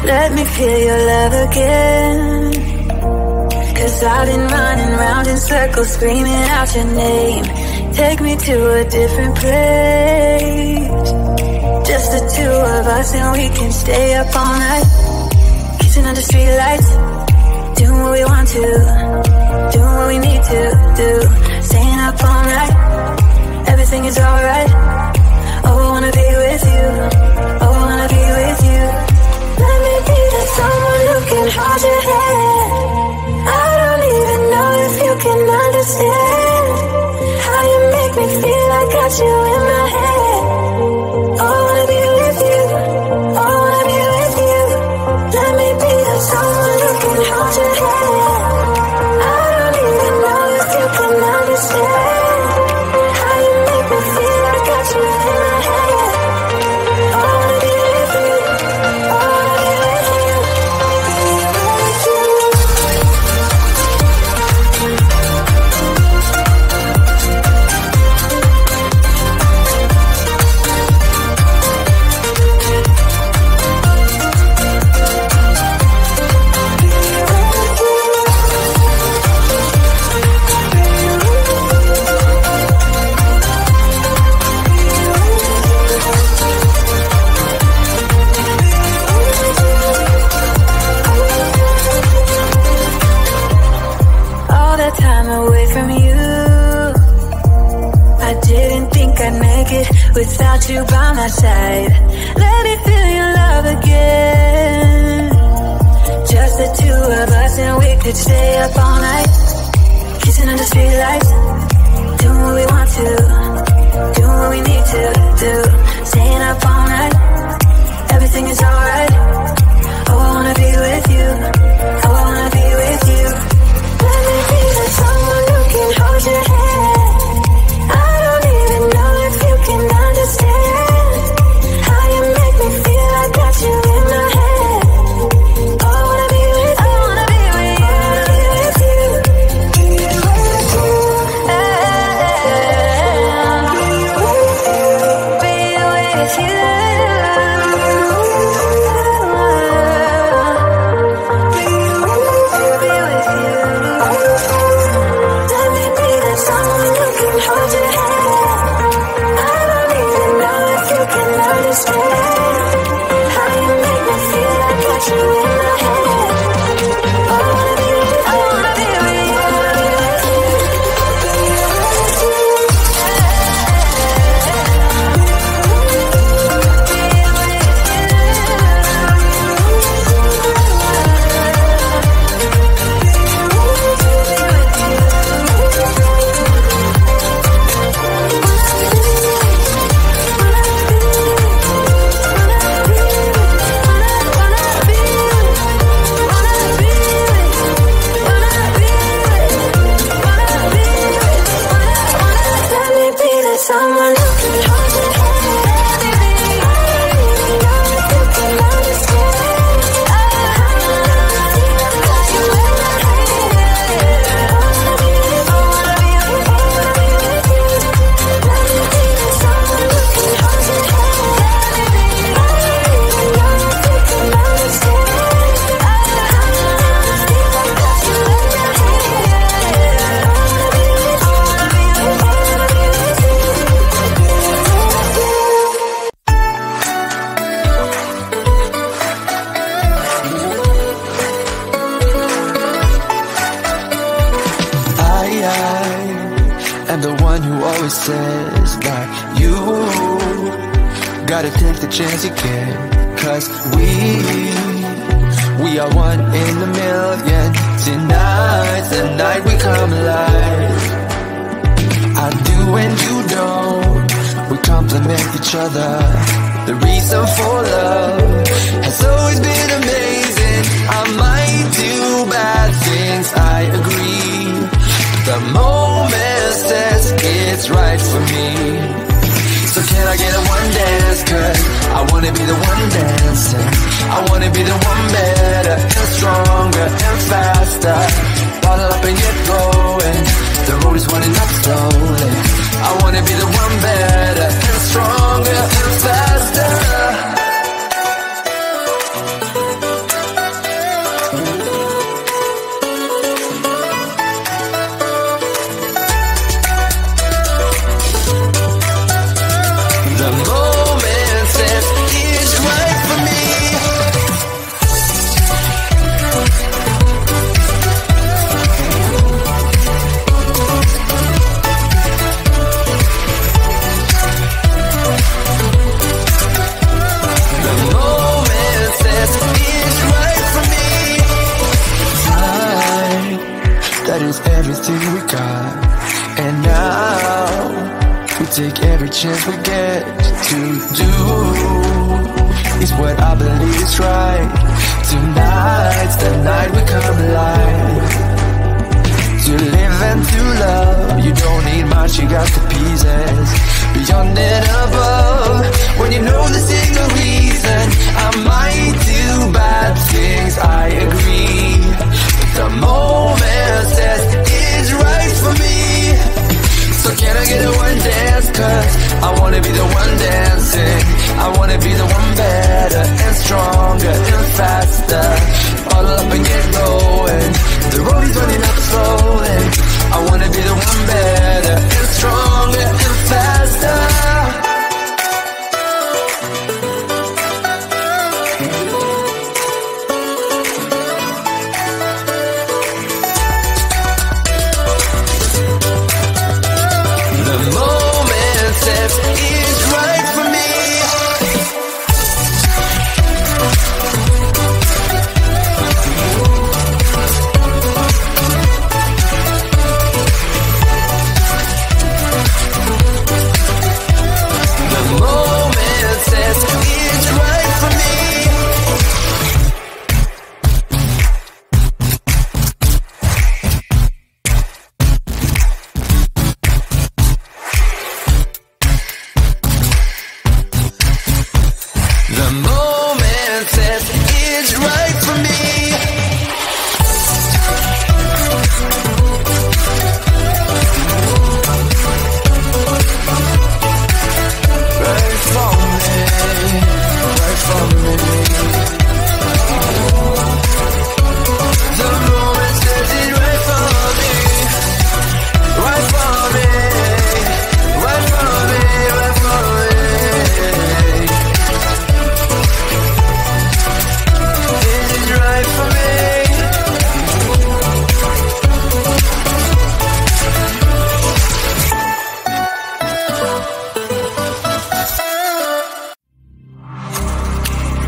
Let me feel your love again. 'Cause I've been running round in circles, screaming out your name. Take me to a different place, just the two of us, and we can stay up all night, kissing under streetlights, doing what we want to, doing what we need to do, staying up all night, everything is alright. Oh, I wanna be with you, oh, I wanna be with you. Let me be the someone who can hold your hand. I don't even know if you can understand how you make me feel. I got you in my head. Oh, I wanna be with you, oh, I wanna be with you. Let me be the someone who can hold your hand. I don't even know if you can understand how you make me feel. I got you in my head. Oh, I wanna be with you, oh, I wanna be with you. Time away from you, I didn't think I'd make it without you by my side. Let me feel your love again, just the two of us, and we could stay up all night, kissing under streetlights, doing what we want to, doing what we need to do, staying up all night, everything is alright. Oh, I wanna be with you, oh, I wanna be with you. Let me be the someone who can hold your hand. I don't even know if you can understand how you make me feel. I got you in my head. Oh, I wanna be with you, I wanna be with you, I wanna be with you. Be with you, be with you. says that you gotta take the chance you can, 'cause we are one in a million. Tonight's the night we come alive. I do and you don't, we complement each other. The reason for love has always been amazing. I might do bad things, I agree. The moment says it's right for me. So can I get a one dance? 'Cause I wanna be the one dancing. I wanna be the one better and stronger and faster. Bottle up and get going. The road is running up slowly. I wanna be the one better and stronger and faster. take every chance we get to do is what I believe is right. Tonight's the night we come alive. To live and to love, you don't need much, you got the pieces. Beyond and above, when you know the single reason I might do bad things, I agree. But the moment says it's right for me. So can I get a one dance? Cause I wanna be the one dancing. I wanna be the one better and stronger and faster. All up and get going. The road is running up slowly. I wanna be the one better and stronger and faster. The moment says it's right for me.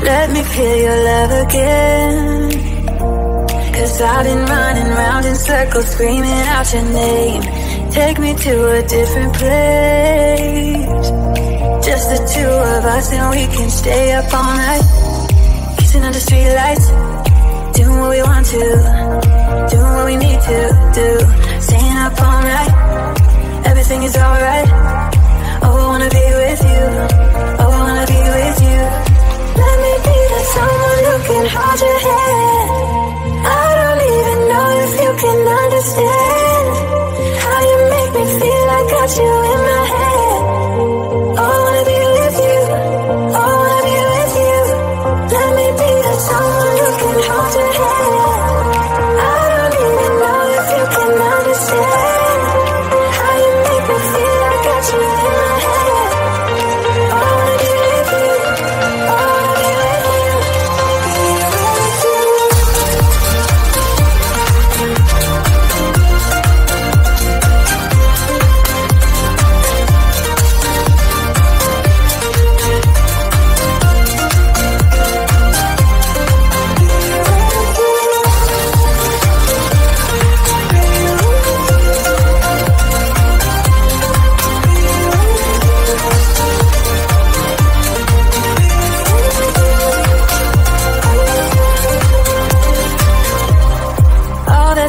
Let me feel your love again. Cause I've been running round in circles screaming out your name. Take me to a different place. Just the two of us and we can stay up all night. Kissing under streetlights, doing what we want to, doing what we need to do. Staying up all night, everything is alright. Oh, I wanna be with you, oh, I wanna be with you. Let me be that someone who can hold your hand. I don't even know if you can understand how you make me feel. I got you in my head. Oh, I wanna be with you, oh, I wanna be with you. Let me be that someone who can hold your hand. I don't even know if you can understand how you make me feel. I got you in my head. Oh, I wanna be with you, oh, I wanna be with you.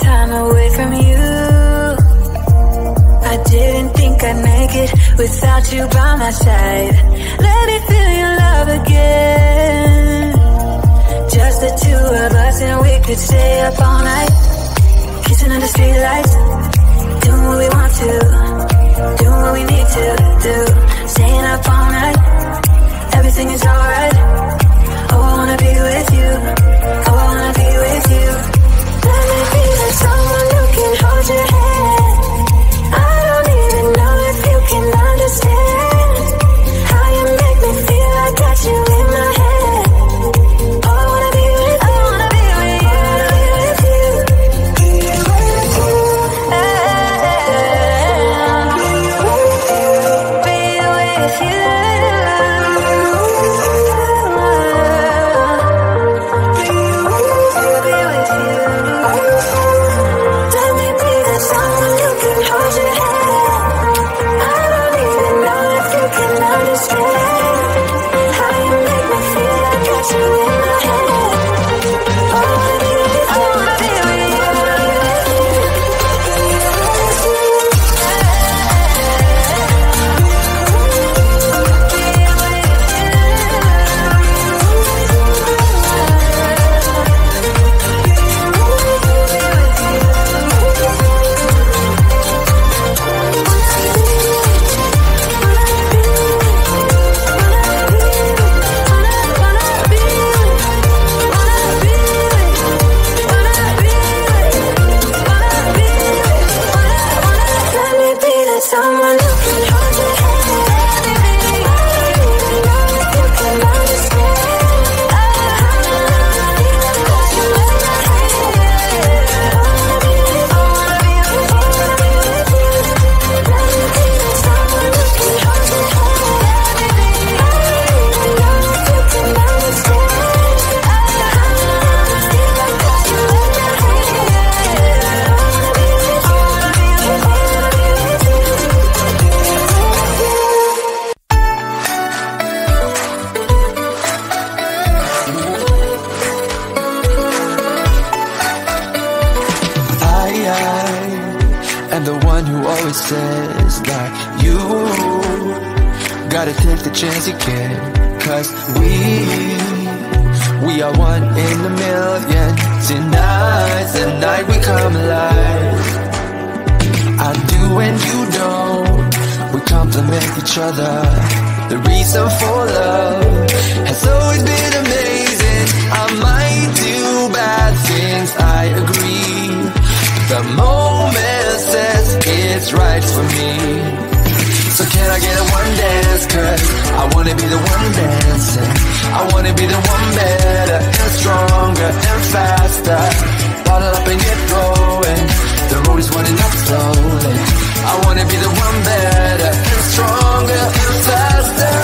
Time away from you, I didn't think I'd make it without you by my side. Let me feel your love again. Just the two of us and we could stay up all night. Kissing under streetlights, doing what we want to, doing what we need to do. Staying up all night, everything is alright. Oh, I wanna be with you, oh, I wanna be with you. Let me be that someone who can hold your hand. I don't even know if you can understand how you make me feel. I got you in my head. Oh, I wanna be with you, I wanna be with you, I wanna be with you. Be with you, be with you. And the one who always says that you gotta take the chance you can, 'cause we are one in a million. Tonight's the night we come alive. I do and you don't, we complement each other. The reason for love has always been amazing. I might do bad things, I agree. The moment says it's right for me. So can I get a one dance? 'Cause I wanna be the one dancing. I wanna be the one better and stronger and faster. Bottle up and get going. The road is running up slowly. I wanna be the one better and stronger and faster.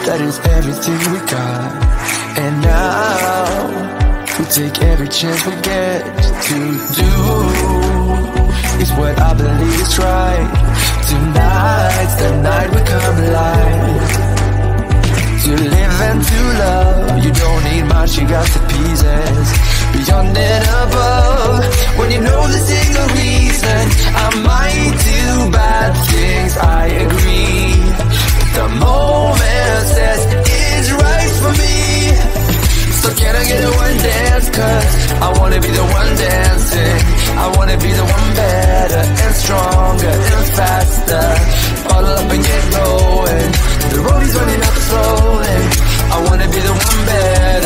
That is everything we got. And now we take every chance we get to do is what I believe is right. Tonight's the night we come alive. To live and to love, you don't need much, you got the pieces. Beyond and above, when you know the single reason I might do bad things, I agree. The moment says it's right for me. So can I get a one dance? 'Cause I wanna be the one dancing. I wanna be the one better and stronger and faster. Bottle up and get going. The road is running up slowly. I wanna be the one better